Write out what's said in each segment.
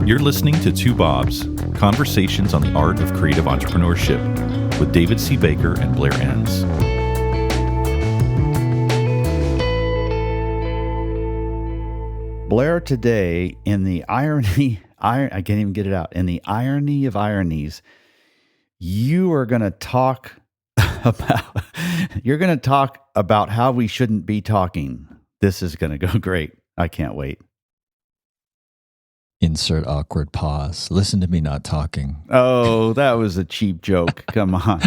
You're listening to Two Bobs, Conversations on the Art of Creative Entrepreneurship with David C. Baker and Blair Enns. Blair, today, in the I can't even get it out, in the irony of ironies, you are going to talk about how we shouldn't be talking. This is going to go great. I can't wait. Insert awkward pause. Listen to me not talking. Oh, that was a cheap joke. Come on.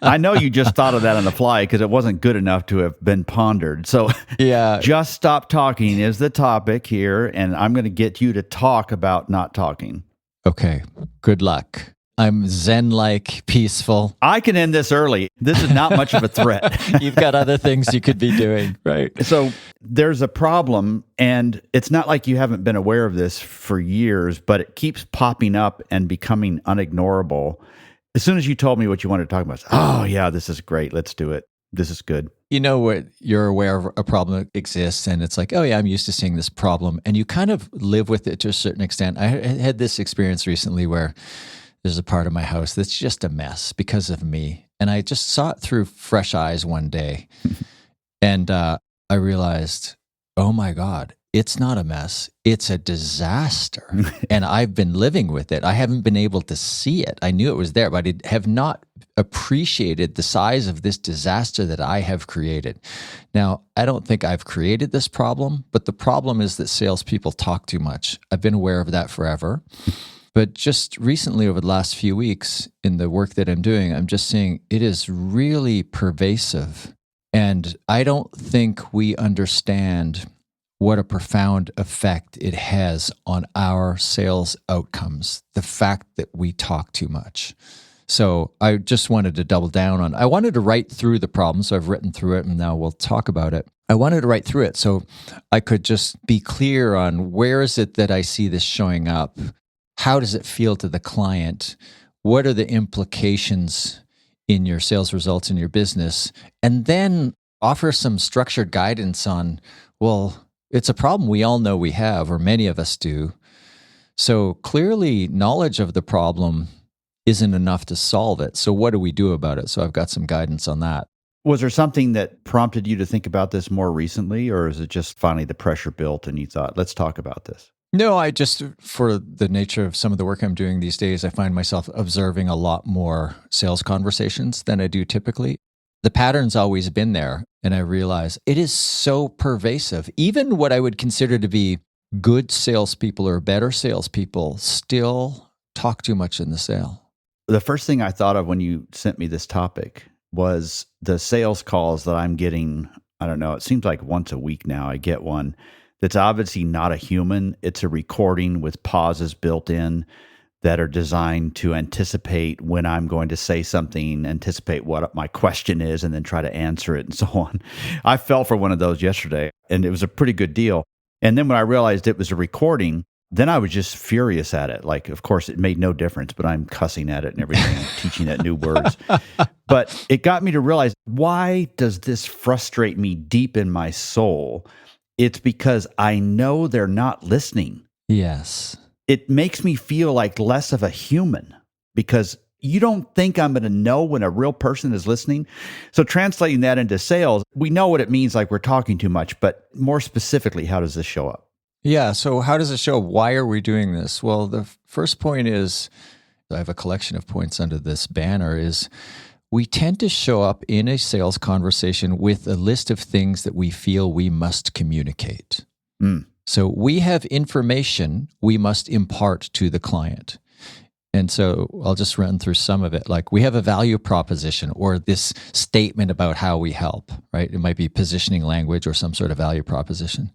I know you just thought of that on the fly because it wasn't good enough to have been pondered. So Yeah. just stop talking is the topic here, and I'm going to get you to talk about not talking. Okay. Good luck. I'm Zen-like, peaceful. I can end this early. This is not much of a threat. You've got other things you could be doing, right? So there's a problem, and it's not like you haven't been aware of this for years, but it keeps popping up and becoming unignorable. As soon as you told me what you wanted to talk about, I said, oh, yeah, this is great. Let's do it. This is good. You know what? You're aware of a problem that exists, and it's like, oh, yeah, I'm used to seeing this problem. And you kind of live with it to a certain extent. I had this experience recently where there's a part of my house that's just a mess because of me. And I just saw it through fresh eyes one day. And I realized, oh my God, it's not a mess. It's a disaster. And I've been living with it. I haven't been able to see it. I knew it was there, but I have not appreciated the size of this disaster that I have created. Now, I don't think I've created this problem, but the problem is that salespeople talk too much. I've been aware of that forever. But just recently, over the last few weeks, in the work that I'm doing, I'm just seeing it is really pervasive. And I don't think we understand what a profound effect it has on our sales outcomes, the fact that we talk too much. So I just wanted to double down on, I wanted to write through the problem, so I've written through it, and now we'll talk about it. I wanted to write through it so I could just be clear on where is it that I see this showing up. How does it feel to the client? What are the implications in your sales results in your business? And then offer some structured guidance on, well, it's a problem we all know we have, or many of us do. So clearly, knowledge of the problem isn't enough to solve it. So what do we do about it? So I've got some guidance on that. Was there something that prompted you to think about this more recently, or is it just finally the pressure built and you thought, let's talk about this? No, I just, for the nature of some of the work I'm doing these days, I find myself observing a lot more sales conversations than I do typically. The pattern's always been there, and I realize it is so pervasive. Even what I would consider to be good salespeople or better salespeople still talk too much in the sale. The first thing I thought of when you sent me this topic was the sales calls that I'm getting. I don't know, it seems like once a week now I get one. That's obviously not a human. It's a recording with pauses built in that are designed to anticipate when I'm going to say something, anticipate what my question is, and then try to answer it and so on. I fell for one of those yesterday, and it was a pretty good deal. And then when I realized it was a recording, then I was just furious at it. Like, of course, it made no difference, but I'm cussing at it and everything, teaching it new words. But it got me to realize, why does this frustrate me deep in my soul? It's because I know they're not listening. Yes. It makes me feel like less of a human because you don't think I'm going to know when a real person is listening. So translating that into sales, we know what it means, like we're talking too much, but more specifically, how does this show up? Yeah. So how does it show? Why are we doing this? Well, the first point is, I have a collection of points under this banner, is we tend to show up in a sales conversation with a list of things that we feel we must communicate. So we have information we must impart to the client. And so I'll just run through some of it. Like, we have a value proposition or this statement about how we help, right? It might be positioning language or some sort of value proposition.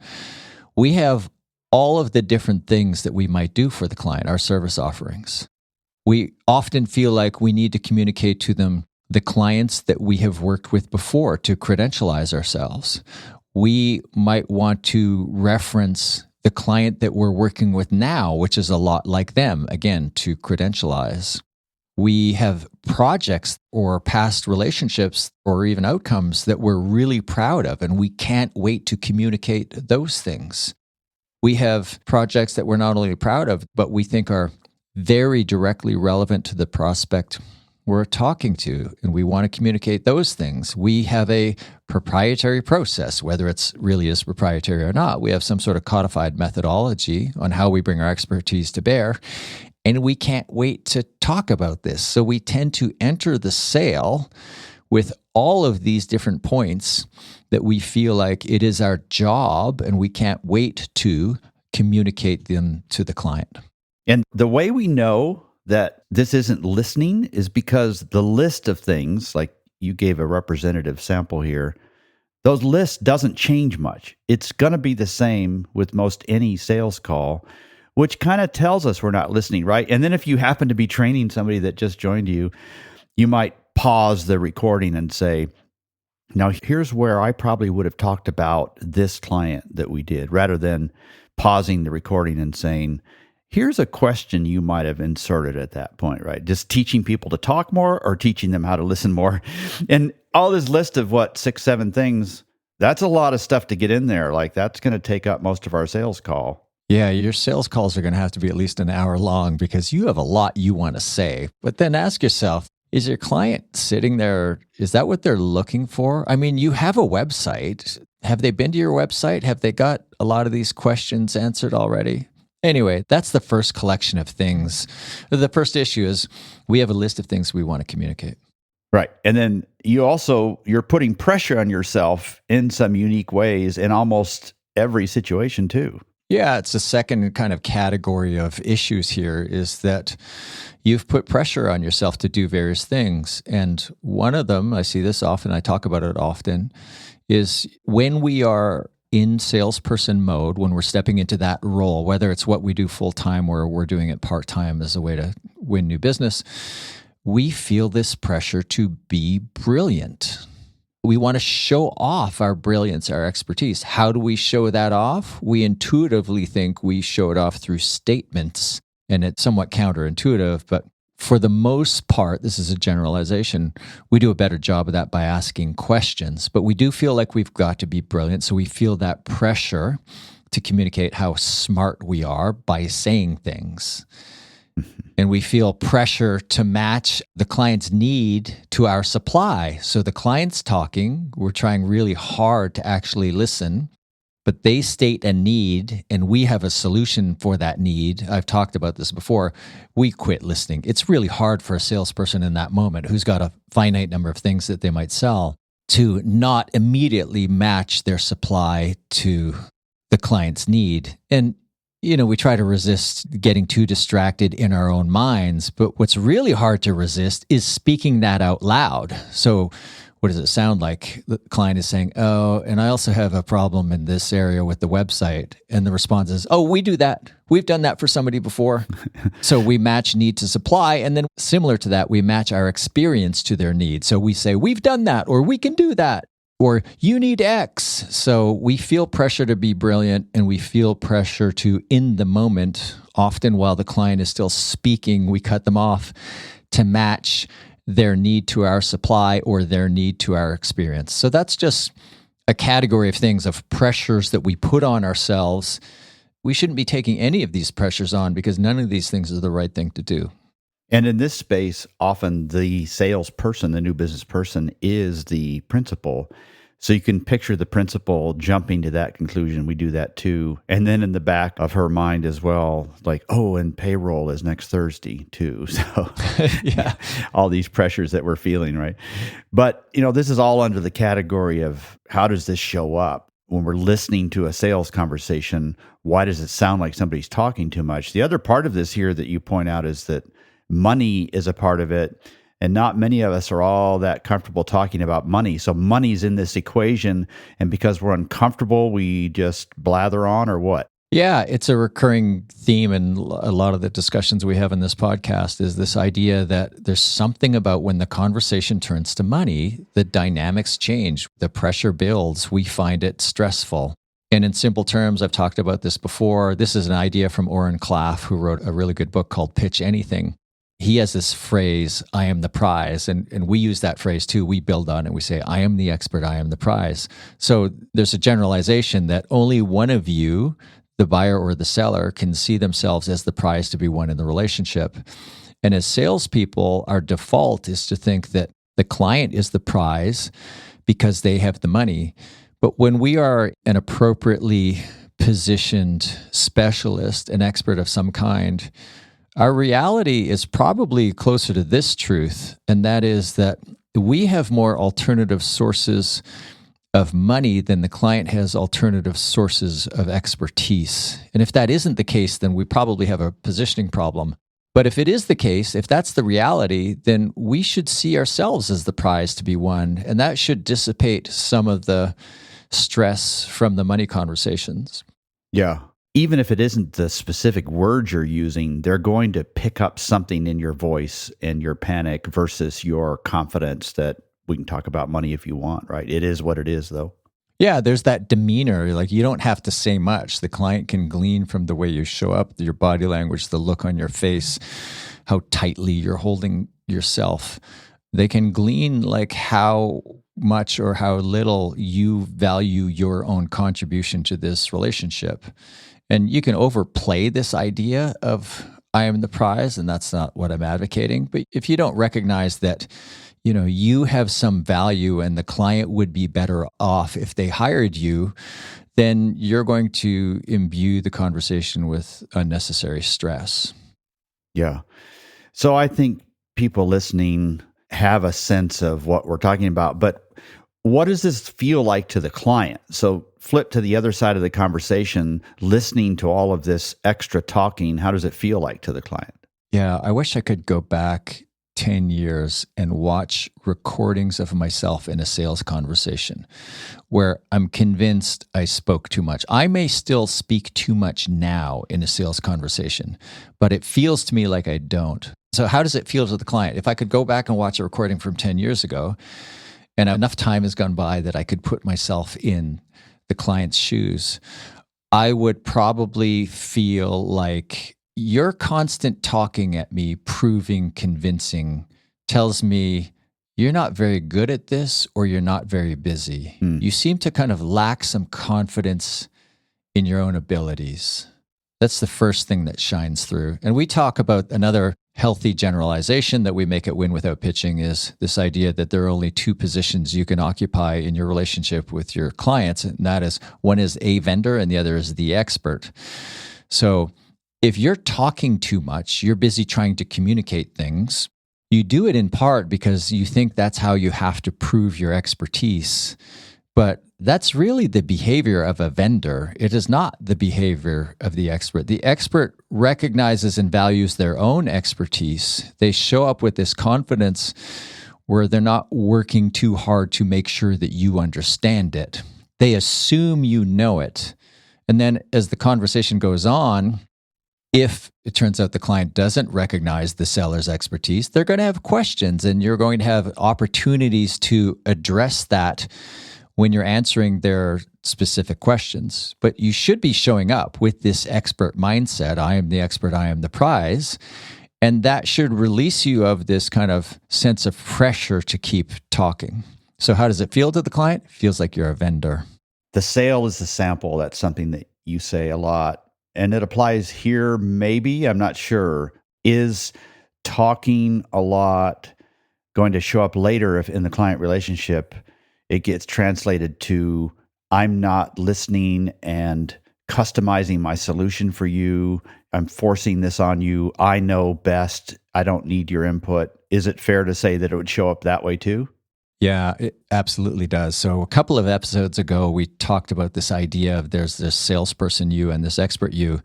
We have all of the different things that we might do for the client, our service offerings. We often feel like we need to communicate to them the clients that we have worked with before to credentialize ourselves. We might want to reference the client that we're working with now, which is a lot like them, again, to credentialize. We have projects or past relationships or even outcomes that we're really proud of, and we can't wait to communicate those things. We have projects that we're not only proud of, but we think are very directly relevant to the prospect we're talking to, and we want to communicate those things. We have a proprietary process, whether it's really is proprietary or not. We have some sort of codified methodology on how we bring our expertise to bear, and we can't wait to talk about this. So we tend to enter the sale with all of these different points that we feel like it is our job, and we can't wait to communicate them to the client. And the way we know that this isn't listening is because the list of things, like you gave a representative sample here, those lists doesn't change much. It's going to be the same with most any sales call, which kind of tells us we're not listening, right? And then if you happen to be training somebody that just joined you, you might pause the recording and say, now here's where I probably would have talked about this client that we did, rather than pausing the recording and saying, here's a question you might have inserted at that point, right? Just teaching people to talk more or teaching them how to listen more. And all this list of 6, 7 things, that's a lot of stuff to get in there. Like that's going to take up most of our sales call. Yeah, your sales calls are going to have to be at least an hour long because you have a lot you want to say. But then ask yourself, is your client sitting there? Is that what they're looking for? I mean, you have a website. Have they been to your website? Have they got a lot of these questions answered already? Anyway, that's the first collection of things. The first issue is we have a list of things we want to communicate. Right. And then you're putting pressure on yourself in some unique ways in almost every situation too. Yeah, it's the second kind of category of issues here is that you've put pressure on yourself to do various things. And one of them, I see this often, I talk about it often, is when we are in salesperson mode, when we're stepping into that role, whether it's what we do full-time or we're doing it part-time as a way to win new business, we feel this pressure to be brilliant. We want to show off our brilliance, our expertise. How do we show that off? We intuitively think we show it off through statements, and it's somewhat counterintuitive, but for the most part, this is a generalization, we do a better job of that by asking questions, but we do feel like we've got to be brilliant, so we feel that pressure to communicate how smart we are by saying things. And we feel pressure to match the client's need to our supply. So the client's talking, we're trying really hard to actually listen, but they state a need and we have a solution for that need. I've talked about this before. We quit listening. It's really hard for a salesperson in that moment who's got a finite number of things that they might sell to not immediately match their supply to the client's need. And we try to resist getting too distracted in our own minds, but what's really hard to resist is speaking that out loud. So what does it sound like? The client is saying, oh, and I also have a problem in this area with the website. And the response is, oh, we do that. We've done that for somebody before. So we match need to supply. And then similar to that, we match our experience to their need. So we say, we've done that, or we can do that. Or you need X. So we feel pressure to be brilliant and we feel pressure to, in the moment, often while the client is still speaking, we cut them off to match their need to our supply or their need to our experience. So that's just a category of things, of pressures that we put on ourselves. We shouldn't be taking any of these pressures on because none of these things are the right thing to do. And in this space, often the salesperson, the new business person, is the principal. So you can picture the principal jumping to that conclusion. We do that too. And then in the back of her mind as well, like, oh, and payroll is next Thursday too. So yeah, all these pressures that we're feeling, right? But, this is all under the category of how does this show up? When we're listening to a sales conversation, why does it sound like somebody's talking too much? The other part of this here that you point out is that money is a part of it, and not many of us are all that comfortable talking about money. So money's in this equation, and because we're uncomfortable, we just blather on, or what? Yeah, it's a recurring theme in a lot of the discussions we have in this podcast is this idea that there's something about when the conversation turns to money, the dynamics change, the pressure builds, we find it stressful. And in simple terms, I've talked about this before. This is an idea from Oren Klaff, who wrote a really good book called Pitch Anything. He has this phrase, I am the prize, and we use that phrase too. We build on it. We say, I am the expert, I am the prize. So there's a generalization that only one of you, the buyer or the seller can see themselves as the prize to be won in the relationship. And as salespeople, our default is to think that the client is the prize because they have the money. But when we are an appropriately positioned specialist, an expert of some kind, our reality is probably closer to this truth, and that is that we have more alternative sources of money than the client has alternative sources of expertise. And if that isn't the case, then we probably have a positioning problem. But if it is the case, if that's the reality, then we should see ourselves as the prize to be won, and that should dissipate some of the stress from the money conversations. Yeah. Even if it isn't the specific words you're using, they're going to pick up something in your voice and your panic versus your confidence that we can talk about money if you want, right? It is what it is, though. Yeah, there's that demeanor. Like, you don't have to say much. The client can glean from the way you show up, your body language, the look on your face, how tightly you're holding yourself. They can glean like how much or how little you value your own contribution to this relationship. And you can overplay this idea of I am the prize, and that's not what I'm advocating. But if you don't recognize that, you have some value and the client would be better off if they hired you, then you're going to imbue the conversation with unnecessary stress. Yeah. So I think people listening have a sense of what we're talking about, but what does this feel like to the client? So flip to the other side of the conversation, listening to all of this extra talking, how does it feel like to the client? Yeah, I wish I could go back 10 years and watch recordings of myself in a sales conversation where I'm convinced I spoke too much. I may still speak too much now in a sales conversation, but it feels to me like I don't. So how does it feel to the client? If I could go back and watch a recording from 10 years ago, and enough time has gone by that I could put myself in the client's shoes, I would probably feel like your constant talking at me, proving convincing, tells me you're not very good at this or you're not very busy. You seem to kind of lack some confidence in your own abilities. That's the first thing that shines through. And we talk about another healthy generalization that we make at Win Without Pitching is this idea that there are only two positions you can occupy in your relationship with your clients, and that is one is a vendor and the other is the expert. So if you're talking too much, you're busy trying to communicate things. You do it in part because you think that's how you have to prove your expertise. But that's really the behavior of a vendor. It is not the behavior of the expert. The expert recognizes and values their own expertise. They show up with this confidence where they're not working too hard to make sure that you understand it. They assume you know it. And then as the conversation goes on, if it turns out the client doesn't recognize the seller's expertise, they're going to have questions, and you're going to have opportunities to address that when you're answering their specific questions. But you should be showing up with this expert mindset. I am the expert, I am the prize. And that should release you of this kind of sense of pressure to keep talking. So how does it feel to the client? It feels like you're a vendor. The sale is the sample. That's something that you say a lot. And it applies here, maybe, I'm not sure. Is talking a lot going to show up later if in the client relationship it gets translated to I'm not listening and customizing my solution for you. I'm forcing this on you. I know best. I don't need your input. Is it fair to say that it would show up that way too? Yeah, it absolutely does. So a couple of episodes ago, we talked about this idea of there's this salesperson you and this expert you,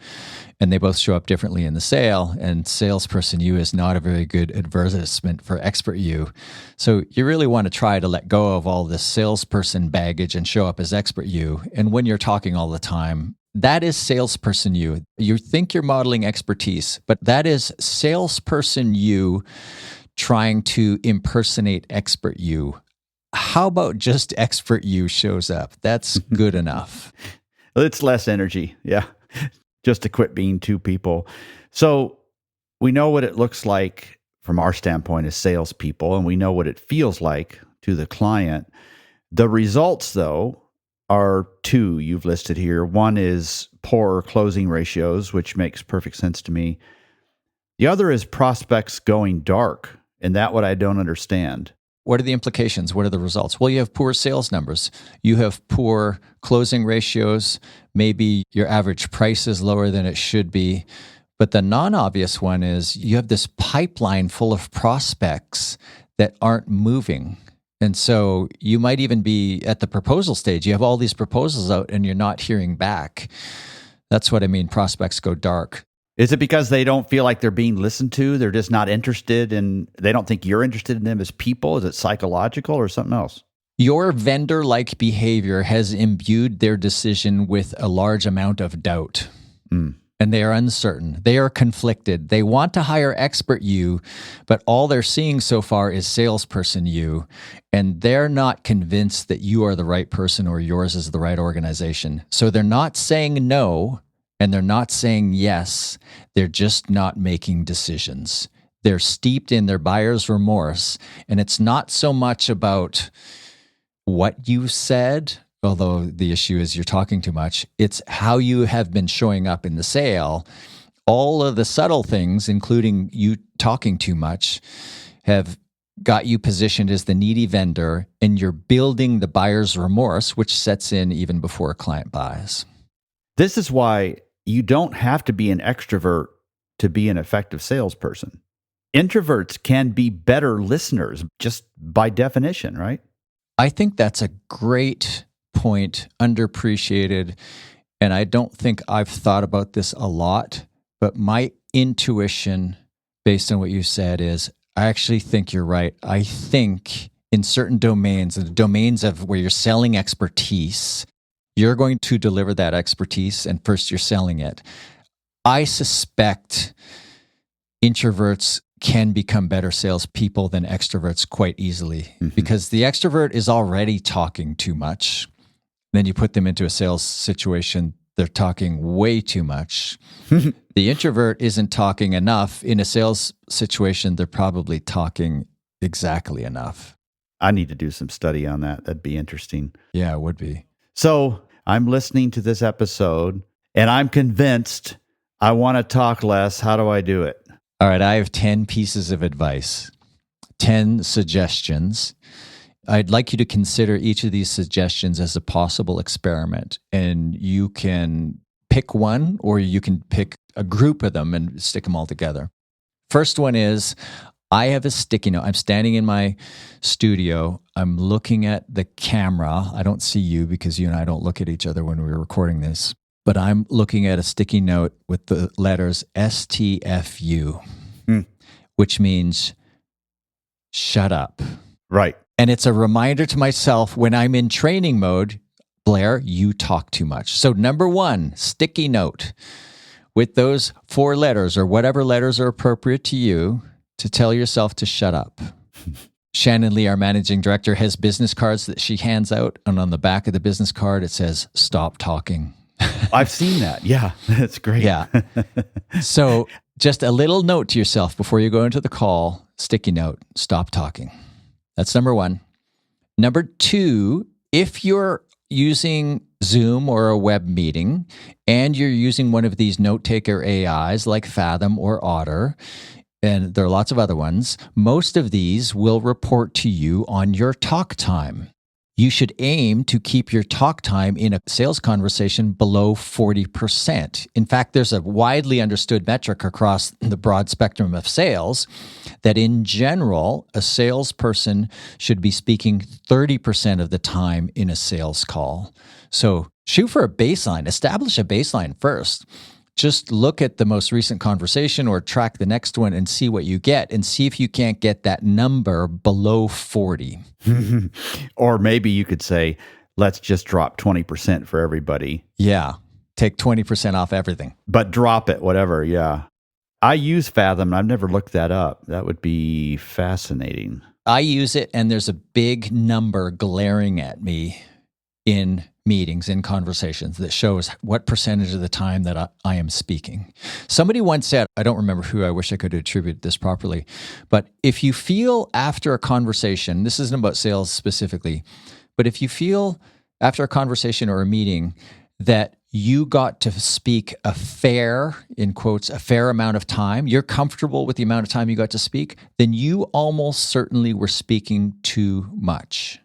and they both show up differently in the sale, and salesperson you is not a very good advertisement for expert you. So you really want to try to let go of all this salesperson baggage and show up as expert you. And when you're talking all the time, that is salesperson you. You think you're modeling expertise, but that is salesperson you trying to impersonate expert you. How about just expert you shows up? That's good enough. It's less energy. Yeah. Just to quit being two people. So we know what it looks like from our standpoint as salespeople, and we know what it feels like to the client. The results, though, are two you've listed here. One is poor closing ratios, which makes perfect sense to me. The other is prospects going dark, and that what I don't understand. What are the implications? What are the results? Well, you have poor sales numbers. You have poor closing ratios. Maybe your average price is lower than it should be. But the non-obvious one is you have this pipeline full of prospects that aren't moving. And so you might even be at the proposal stage. You have all these proposals out and you're not hearing back. That's what I mean, prospects go dark. Is it because they don't feel like they're being listened to? They're just not interested and they don't think you're interested in them as people? Is it psychological or something else? Your vendor-like behavior has imbued their decision with a large amount of doubt. And they are uncertain. They are conflicted. They want to hire expert you, but all they're seeing so far is salesperson you, and they're not convinced that you are the right person or yours is the right organization. So they're not saying no, and they're not saying yes. They're just not making decisions. They're steeped in their buyer's remorse, and it's not so much about what you said, although the issue is you're talking too much. It's how you have been showing up in the sale. All of the subtle things, including you talking too much, have got you positioned as the needy vendor, and you're building the buyer's remorse, which sets in even before a client buys. This is why you don't have to be an extrovert to be an effective salesperson. Introverts can be better listeners just by definition, right? I think that's a great point, underappreciated. And I don't think I've thought about this a lot, but my intuition, based on what you said, is I actually think you're right. I think in certain domains, the domains of where you're selling expertise, you're going to deliver that expertise, and first you're selling it. I suspect introverts can become better salespeople than extroverts quite easily, because the extrovert is already talking too much. Then you put them into a sales situation, they're talking way too much. The introvert isn't talking enough. In a sales situation, they're probably talking exactly enough. I need to do some study on that. That'd be interesting. Yeah, it would be. So I'm listening to this episode and I'm convinced I want to talk less. How do I do it? All right, I have 10 pieces of advice, 10 suggestions. I'd like you to consider each of these suggestions as a possible experiment, and you can pick one or you can pick a group of them and stick them all together. First one is, I have a sticky note. I'm standing in my studio. I'm looking at the camera. I don't see you because you and I don't look at each other when we're recording this, but I'm looking at a sticky note with the letters STFU, which means shut up. Right. And it's a reminder to myself when I'm in training mode, Blair, you talk too much. So number one, sticky note with those 4 letters or whatever letters are appropriate to you to tell yourself to shut up. Shannon Lee, our managing director, has business cards that she hands out. And on the back of the business card, it says, stop talking. I've seen that. Yeah, that's great. Yeah. So just a little note to yourself before you go into the call, sticky note, stop talking. That's number one. Number two, if you're using Zoom or a web meeting and you're using one of these note taker AIs like Fathom or Otter, and there are lots of other ones, most of these will report to you on your talk time. You should aim to keep your talk time in a sales conversation below 40%. In fact, there's a widely understood metric across the broad spectrum of sales that in general, a salesperson should be speaking 30% of the time in a sales call. So shoot for a baseline, establish a baseline first. Just look at the most recent conversation or track the next one and see what you get and see if you can't get that number below 40. Or maybe you could say, let's just drop 20% for everybody. Yeah. Take 20% off everything. But drop it, whatever. Yeah. I use Fathom. And I've never looked that up. That would be fascinating. I use it, and there's a big number glaring at me in meetings, in conversations, that shows what percentage of the time that I am speaking. Somebody once said, I don't remember who, I wish I could attribute this properly, but if you feel after a conversation, this isn't about sales specifically, but if you feel after a conversation or a meeting that you got to speak a fair, in quotes, a fair amount of time, you're comfortable with the amount of time you got to speak, then you almost certainly were speaking too much.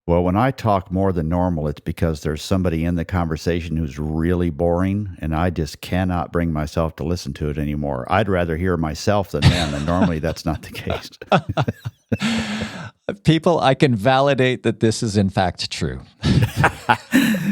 Well, when I talk more than normal, it's because there's somebody in the conversation who's really boring, and I just cannot bring myself to listen to it anymore. I'd rather hear myself than them, and normally that's not the case. People, I can validate that this is in fact true.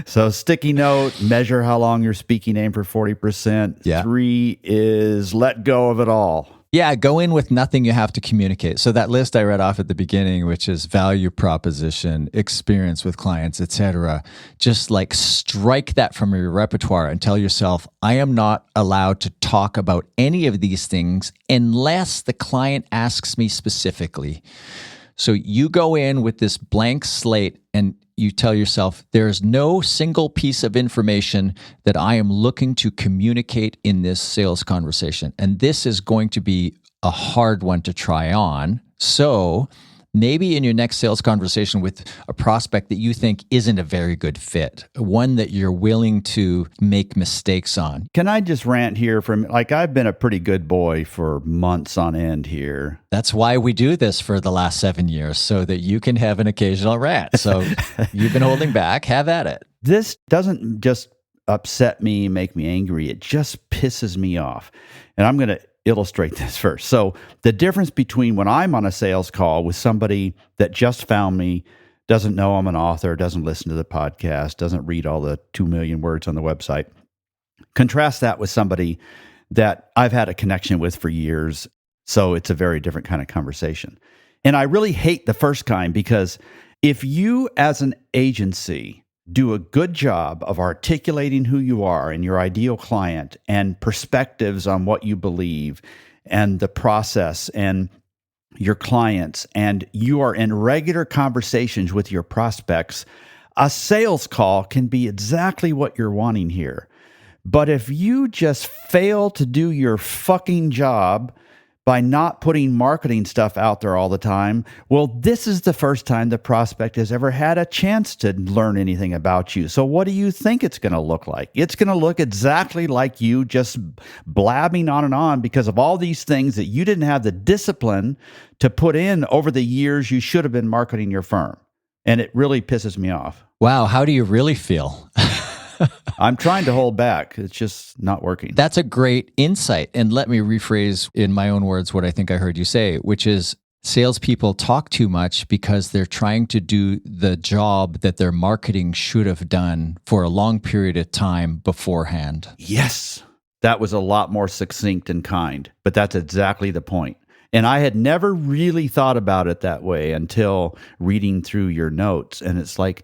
So sticky note, measure how long you're speaking, aim for 40%. Yeah. 3 is let go of it all. Yeah, go in with nothing you have to communicate. So that list I read off at the beginning, which is value proposition, experience with clients, etc., just like strike that from your repertoire and tell yourself, I am not allowed to talk about any of these things unless the client asks me specifically. So you go in with this blank slate and you tell yourself, there's no single piece of information that I am looking to communicate in this sales conversation. And this is going to be a hard one to try on. So maybe in your next sales conversation with a prospect that you think isn't a very good fit, one that you're willing to make mistakes on. Can I just rant here I've been a pretty good boy for months on end here. That's why we do this for the last 7 years, so that you can have an occasional rant. So you've been holding back, have at it. This doesn't just upset me, make me angry. It just pisses me off. And I'm going to illustrate this first. So the difference between when I'm on a sales call with somebody that just found me, doesn't know I'm an author, doesn't listen to the podcast, doesn't read all the 2 million words on the website, contrast that with somebody that I've had a connection with for years. So it's a very different kind of conversation. And I really hate the first kind, because if you as an agency do a good job of articulating who you are and your ideal client and perspectives on what you believe and the process and your clients, and you are in regular conversations with your prospects, a sales call can be exactly what you're wanting here. But if you just fail to do your fucking job by not putting marketing stuff out there all the time, well, this is the first time the prospect has ever had a chance to learn anything about you. So what do you think it's going to look like? It's going to look exactly like you just blabbing on and on because of all these things that you didn't have the discipline to put in over the years you should have been marketing your firm. And it really pisses me off. Wow, how do you really feel? I'm trying to hold back. It's just not working. That's a great insight. And let me rephrase in my own words what I think I heard you say, which is salespeople talk too much because they're trying to do the job that their marketing should have done for a long period of time beforehand. Yes, that was a lot more succinct and kind, but that's exactly the point. And I had never really thought about it that way until reading through your notes. And it's like,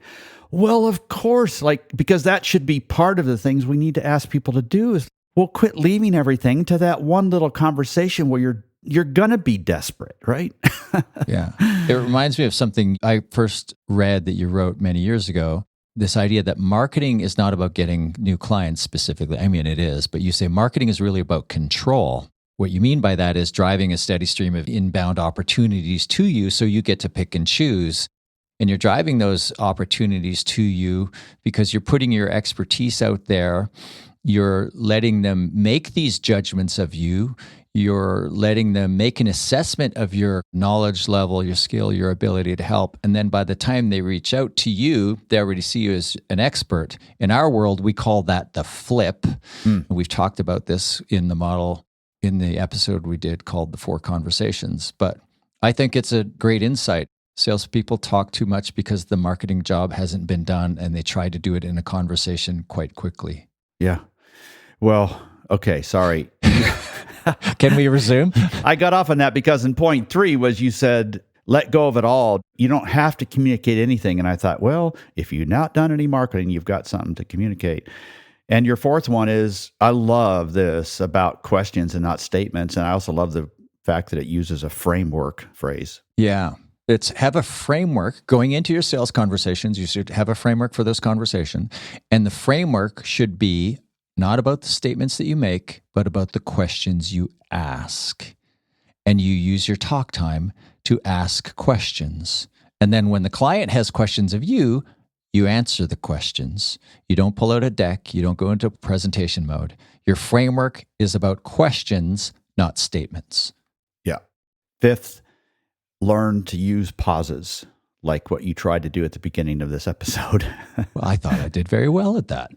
well, of course, because that should be part of the things we need to ask people to do is, well, quit leaving everything to that one little conversation where you're going to be desperate, right? Yeah. It reminds me of something I first read that you wrote many years ago, this idea that marketing is not about getting new clients specifically. I mean, it is, but you say marketing is really about control. What you mean by that is driving a steady stream of inbound opportunities to you so you get to pick and choose. And you're driving those opportunities to you because you're putting your expertise out there. You're letting them make these judgments of you. You're letting them make an assessment of your knowledge level, your skill, your ability to help. And then by the time they reach out to you, they already see you as an expert. In our world, we call that the flip. And we've talked about this in the model in the episode we did called The 4 Conversations. But I think it's a great insight. Salespeople talk too much because the marketing job hasn't been done and they try to do it in a conversation quite quickly. Yeah. Well, okay, sorry. Can we resume? I got off on that because in point 3 was you said, let go of it all. You don't have to communicate anything. And I thought, well, if you've not done any marketing, you've got something to communicate. And your 4th one is, I love this about questions and not statements. And I also love the fact that it uses a framework phrase. Yeah. It's have a framework going into your sales conversations. You should have a framework for this conversation. And the framework should be not about the statements that you make, but about the questions you ask. And you use your talk time to ask questions. And then when the client has questions of you, You answer the questions. You don't pull out a deck. You don't go into presentation mode. Your framework is about questions, not statements. Yeah. Fifth, learn to use pauses, like what you tried to do at the beginning of this episode. Well, I thought I did very well at that.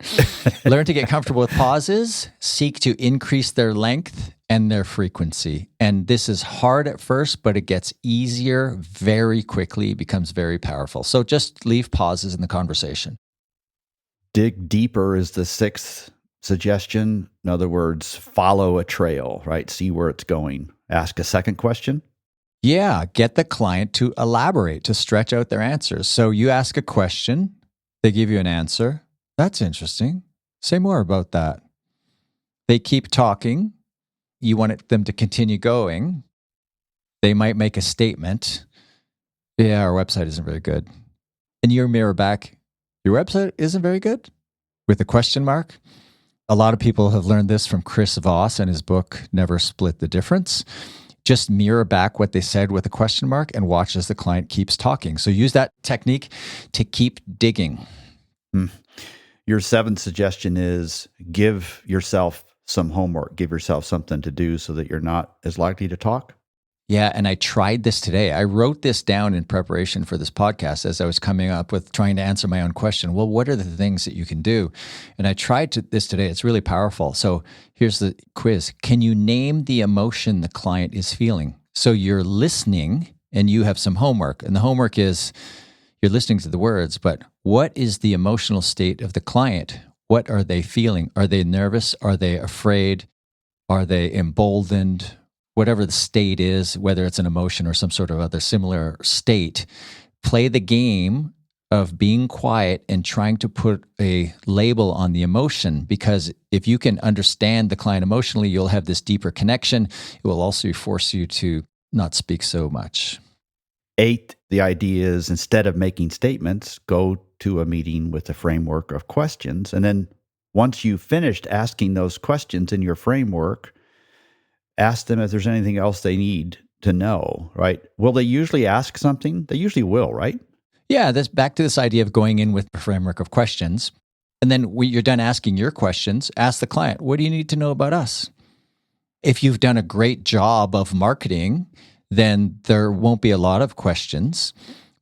Learn to get comfortable with pauses, seek to increase their length and their frequency. And this is hard at first, but it gets easier very quickly, becomes very powerful. So just leave pauses in the conversation. Dig deeper is the sixth suggestion. In other words, follow a trail, right? See where it's going. Ask a second question. Yeah, get the client to elaborate, to stretch out their answers. So you ask a question, they give you an answer. That's interesting. Say more about that. They keep talking. You want them to continue going. They might make a statement. Yeah, our website isn't very good. And you mirror back, your website isn't very good? With a question mark. A lot of people have learned this from Chris Voss and his book, Never Split the Difference. Just mirror back what they said with a question mark and watch as the client keeps talking. So use that technique to keep digging. Your seventh suggestion is give yourself some homework, give yourself something to do so that you're not as likely to talk. Yeah, and I tried this today. I wrote this down in preparation for this podcast as I was coming up with trying to answer my own question. Well, what are the things that you can do? And I tried this today. It's really powerful. So here's the quiz. Can you name the emotion the client is feeling? So you're listening and you have some homework. And the homework is you're listening to the words, but what is the emotional state of the client? What are they feeling? Are they nervous? Are they afraid? Are they emboldened? Whatever the state is, whether it's an emotion or some sort of other similar state, play the game of being quiet and trying to put a label on the emotion, because if you can understand the client emotionally, you'll have this deeper connection. It will also force you to not speak so much. Eighth, the idea is instead of making statements, go to a meeting with a framework of questions. And then once you've finished asking those questions in your framework, ask them if there's anything else they need to know, right? Will they usually ask something? They usually will, right? Yeah, that's back to this idea of going in with a framework of questions. And then when you're done asking your questions, ask the client, what do you need to know about us? If you've done a great job of marketing, then there won't be a lot of questions.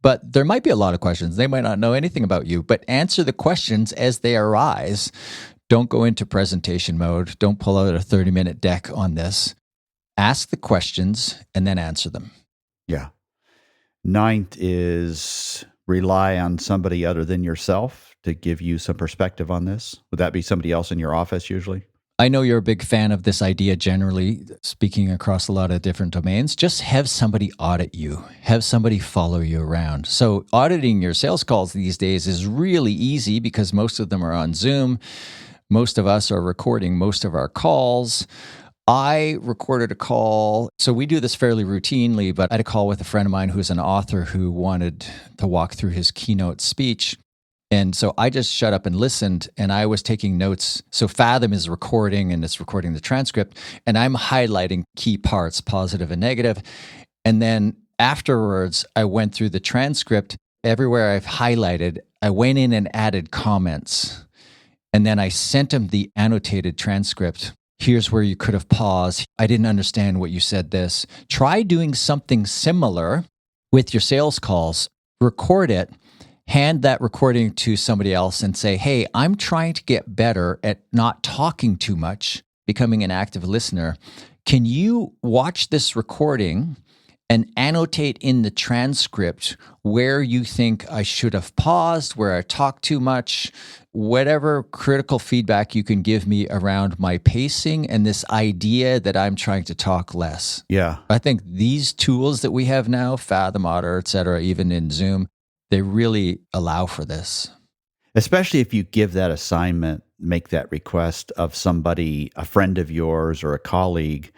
But there might be a lot of questions. They might not know anything about you, but answer the questions as they arise. Don't go into presentation mode. Don't pull out a 30-minute deck on this. Ask the questions and then answer them. Yeah. Ninth is rely on somebody other than yourself to give you some perspective on this. Would that be somebody else in your office usually? I know you're a big fan of this idea generally, speaking across a lot of different domains. Just have somebody audit you. Have somebody follow you around. So auditing your sales calls these days is really easy because most of them are on Zoom. Most of us are recording most of our calls. I recorded a call. So we do this fairly routinely, but I had a call with a friend of mine who's an author who wanted to walk through his keynote speech. And so I just shut up and listened, and I was taking notes. So Fathom is recording, and it's recording the transcript, and I'm highlighting key parts, positive and negative. And then afterwards, I went through the transcript. Everywhere I've highlighted, I went in and added comments. And then I sent him the annotated transcript. Here's where you could have paused. I didn't understand what you said this. Try doing something similar with your sales calls. Record it. Hand that recording to somebody else and say, hey, I'm trying to get better at not talking too much, becoming an active listener. Can you watch this recording and annotate in the transcript where you think I should have paused, where I talked too much, whatever critical feedback you can give me around my pacing and this idea that I'm trying to talk less. Yeah. I think these tools that we have now, Fathom, Otter, et cetera, even in Zoom, they really allow for this. Especially if you give that assignment, make that request of somebody, a friend of yours or a colleague,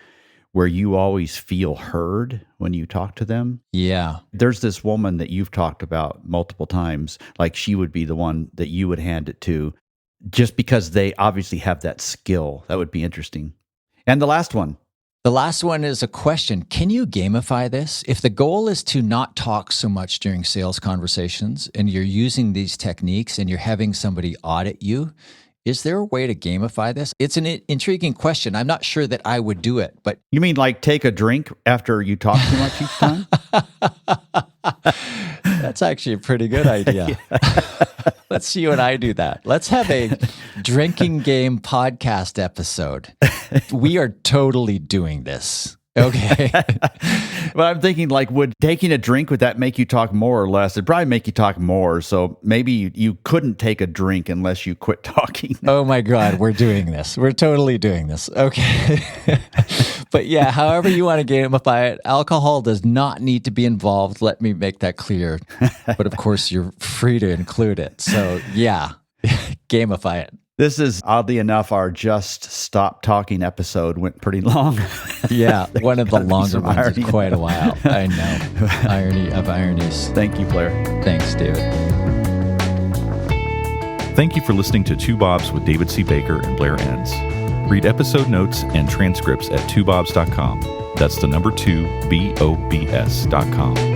where you always feel heard when you talk to them. Yeah. There's this woman that you've talked about multiple times, like she would be the one that you would hand it to, just because they obviously have that skill. That would be interesting. And the last one. The last one is a question. Can you gamify this? If the goal is to not talk so much during sales conversations and you're using these techniques and you're having somebody audit you, is there a way to gamify this? It's an intriguing question. I'm not sure that I would do it, but... You mean like take a drink after you talk too much each time? That's actually a pretty good idea. Let's you and I do that. Let's have a drinking game podcast episode. We are totally doing this. Okay. But I'm thinking, like, would taking a drink, would that make you talk more or less? It'd probably make you talk more. So maybe you couldn't take a drink unless you quit talking. Oh my God, we're doing this. We're totally doing this. Okay. But yeah, however you want to gamify it, alcohol does not need to be involved. Let me make that clear. But of course, you're free to include it. So yeah, gamify it. This is, oddly enough, our Just Stop Talking episode went pretty long. Yeah, one of the longer ones in quite a while. I know. Irony of ironies. Thank you, Blair. Thanks, David. Thank you for listening to Two Bobs with David C. Baker and Blair Enns. Read episode notes and transcripts at twobobs.com. That's the number 2, BOBS.com.